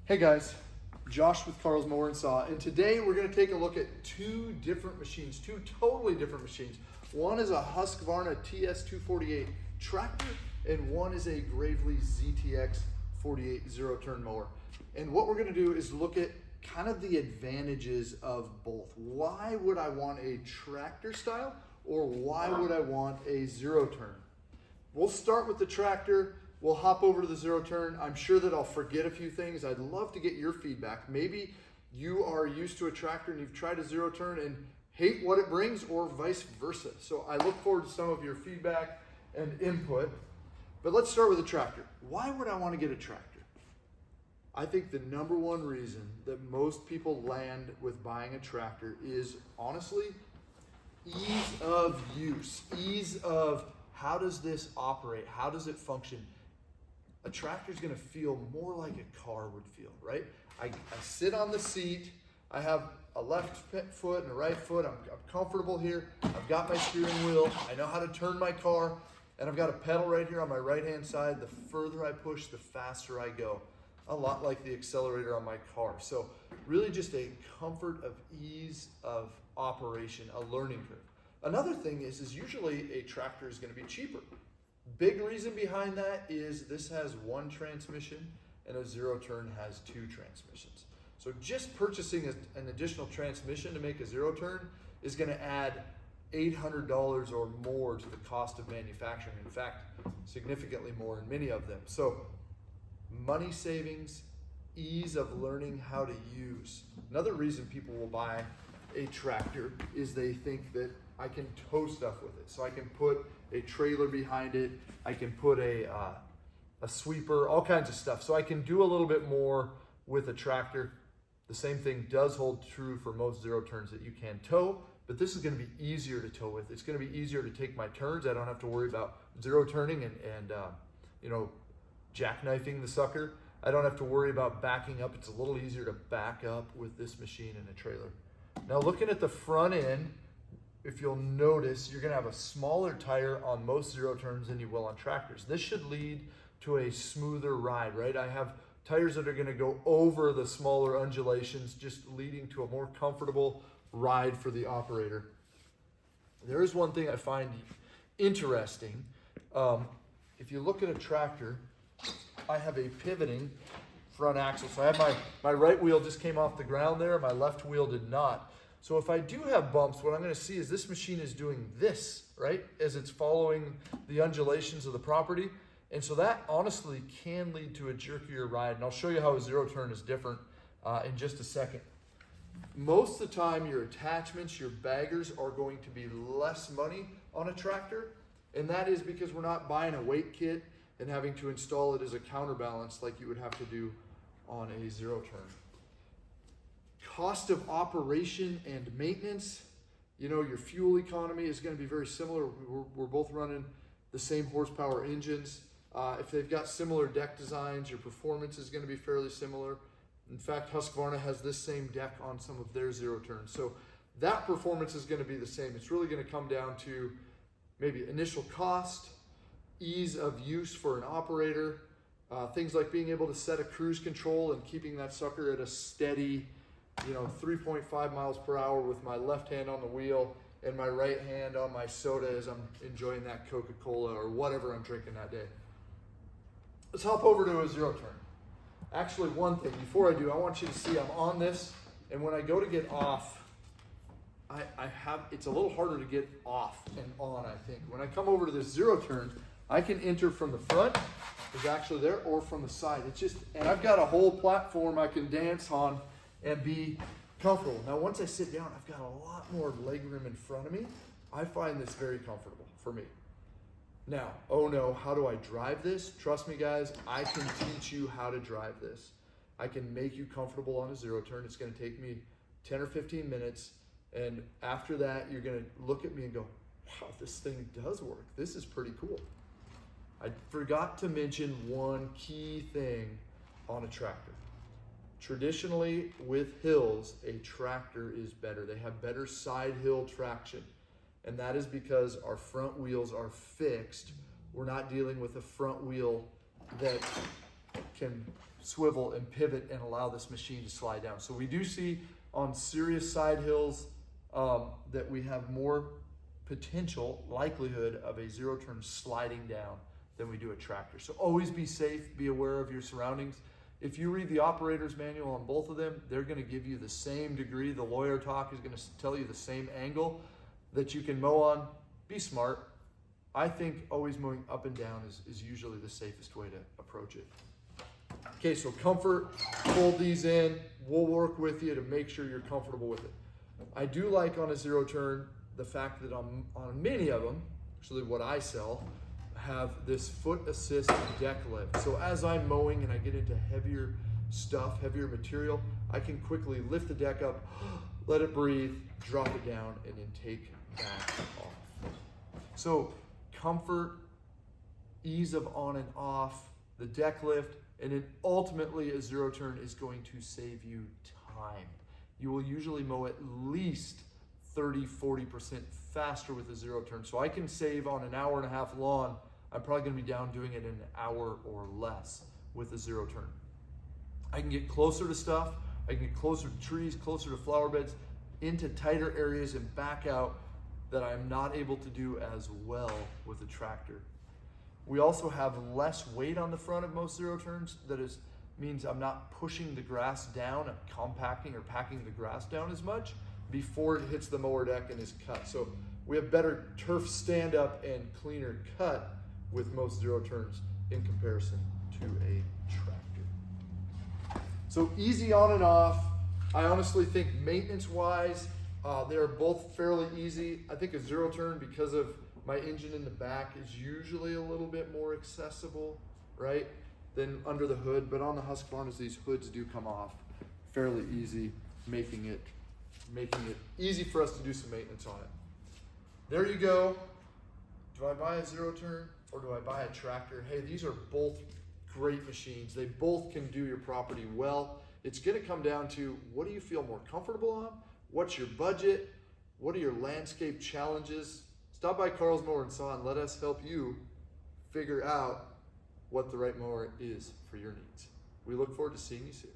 Hey guys, Josh with Carl's Mower and Saw, and today we're going to take a look at two different machines, two totally different machines. One is a Husqvarna TS 248 tractor, and one is a Gravely ZTX 48 zero-turn mower. And what we're going to do is look at kind of the advantages of both. Why would I want a tractor style, or why would I want a zero-turn? We'll start with the tractor. We'll hop over to the zero-turn. I'm sure that I'll forget a few things. I'd love to get your feedback. Maybe you are used to a tractor and you've tried a zero-turn and hate what it brings, or vice versa. So I look forward to some of your feedback and input. But let's start with a tractor. Why would I want to get a tractor? I think the number one reason that most people land with buying a tractor is honestly ease of use, ease of how does this operate, how does it function. A tractor is going to feel more like a car would feel, right? I sit on the seat, I have a left foot and a right foot, I'm comfortable here, I've got my steering wheel, I know how to turn my car, and I've got a pedal right here on my right hand side. The further I push, the faster I go. A lot like the accelerator on my car. So really just a comfort of ease of operation, a learning curve. Another thing is usually a tractor is going to be cheaper. Big reason behind that is this has one transmission and a zero-turn has two transmissions. So just purchasing an additional transmission to make a zero-turn is going to add $800 or more to the cost of manufacturing. In fact, significantly more in many of them. So money savings, ease of learning how to use. Another reason people will buy a tractor is they think that I can tow stuff with it. So I can put a trailer behind it, I can put a sweeper, all kinds of stuff. So I can do a little bit more with a tractor. The same thing does hold true for most zero-turns, that you can tow, but this is going to be easier to tow with. It's going to be easier to take my turns. I don't have to worry about zero-turning and jackknifing the sucker. I don't have to worry about backing up. It's a little easier to back up with this machine in a trailer. Now looking at the front end, if you'll notice, you're gonna have a smaller tire on most zero-turns than you will on tractors. This should lead to a smoother ride, right? I have tires that are gonna go over the smaller undulations, just leading to a more comfortable ride for the operator. There is one thing I find interesting. If you look at a tractor, I have a pivoting front axle. So I have my right wheel just came off the ground there, my left wheel did not. So if I do have bumps, what I'm going to see is this machine is doing this, right, as it's following the undulations of the property. And so that honestly can lead to a jerkier ride. And I'll show you how a zero-turn is different in just a second. Most of the time, your attachments, your baggers are going to be less money on a tractor. And that is because we're not buying a weight kit and having to install it as a counterbalance like you would have to do on a zero-turn. Cost of operation and maintenance, your fuel economy is going to be very similar. We're both running the same horsepower engines. If they've got similar deck designs, your performance is going to be fairly similar. In fact, Husqvarna has this same deck on some of their zero-turns. So that performance is going to be the same. It's really going to come down to maybe initial cost, ease of use for an operator, things like being able to set a cruise control and keeping that sucker at a steady 3.5 miles per hour with my left hand on the wheel and my right hand on my soda as I'm enjoying that Coca-Cola or whatever I'm drinking that day. Let's hop over to a zero-turn. Actually, one thing before I do, I want you to see I'm on this, and when I go to get off, it's a little harder to get off and on, I think. When I come over to this zero-turn, I can enter from the front, is actually there, or from the side. And I've got a whole platform I can dance on and be comfortable. Now, once I sit down, I've got a lot more leg room in front of me. I find this very comfortable for me. Now, oh no, how do I drive this? Trust me, guys, I can teach you how to drive this. I can make you comfortable on a zero-turn. It's going to take me 10 or 15 minutes. And after that, you're going to look at me and go, wow, this thing does work. This is pretty cool. I forgot to mention one key thing on a tractor. Traditionally, with hills, a tractor is better. They have better side hill traction. And that is because our front wheels are fixed. We're not dealing with a front wheel that can swivel and pivot and allow this machine to slide down. So we do see on serious side hills that we have more potential likelihood of a zero-turn sliding down than we do a tractor. So always be safe, be aware of your surroundings. If you read the operator's manual on both of them, they're gonna give you the same degree. The lawyer talk is gonna tell you the same angle that you can mow on. Be smart. I think always mowing up and down is usually the safest way to approach it. Okay, so comfort, fold these in. We'll work with you to make sure you're comfortable with it. I do like on a zero-turn the fact that on many of them, actually what I sell, have this foot assist deck lift. So as I'm mowing and I get into heavier stuff, heavier material, I can quickly lift the deck up, let it breathe, drop it down, and then take that off. So comfort, ease of on and off, the deck lift, and then ultimately a zero-turn is going to save you time. You will usually mow at least 30-40% faster with a zero-turn. So I can save on an hour and a half lawn. I'm probably gonna be down doing it in an hour or less with a zero-turn. I can get closer to stuff. I can get closer to trees, closer to flower beds, into tighter areas and back out that I'm not able to do as well with a tractor. We also have less weight on the front of most zero-turns. That means I'm not pushing the grass down, I'm compacting or packing the grass down as much before it hits the mower deck and is cut. So we have better turf stand up and cleaner cut with most zero-turns in comparison to a tractor. So easy on and off. I honestly think maintenance-wise, they are both fairly easy. I think a zero-turn, because of my engine in the back, is usually a little bit more accessible, right, than under the hood. But on the Husqvarnas, these hoods do come off fairly easy, making it easy for us to do some maintenance on it. There you go. Do I buy a zero-turn or do I buy a tractor? Hey, these are both great machines. They both can do your property well. It's gonna come down to, what do you feel more comfortable on? What's your budget? What are your landscape challenges? Stop by Carl's Mower and Saw and let us help you figure out what the right mower is for your needs. We look forward to seeing you soon.